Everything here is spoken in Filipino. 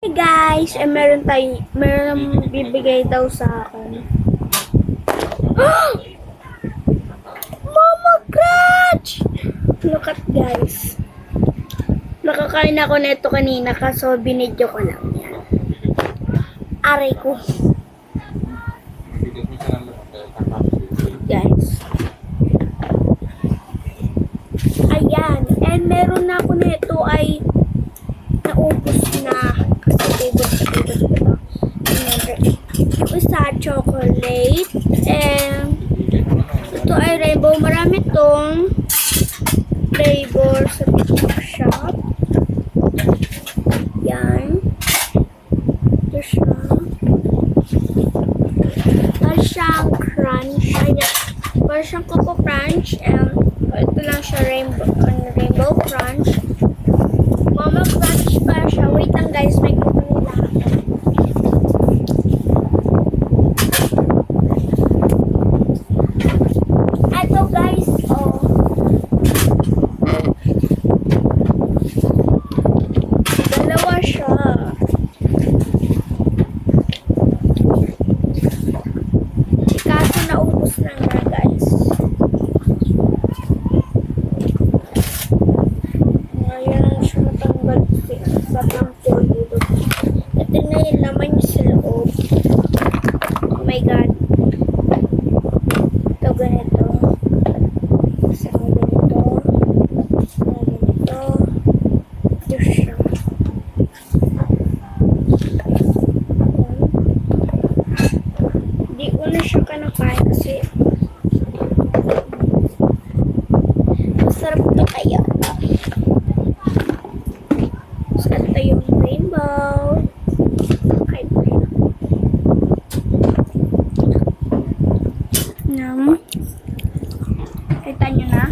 Hey guys, meron bibigay daw sa akin. Mama Crunch! Look at guys. Nakakain ako nito kanina kaso binidyo ko lang yan. Aray ko. Guys. Ayan. And meron na ako nito ay naubos na. Kasi favorite ko. Ito sa chocolate. And ito ay rainbow. Marami tong flavor sa TikTok shop. Yan. Ito siya. Para siyang crunch. Ayan. Para siyang coco crunch. And ito lang siya rainbow crunch. Mama crunch pa siya. Wait lang guys. May kukunila. Ito guys. Oh. Dalawa siya. Kaso naubos na nga guys. Ngayon lang siya matanggal sa tampon dito. Ito na yung laman niya sa loob. Oh my god. Ito ganito. Isa ganito. Ganito. Ito siya. Hindi ko na siya kanakain kasi masarap to kaya. So, ito yung rainbow. Okay. Kita nyo na?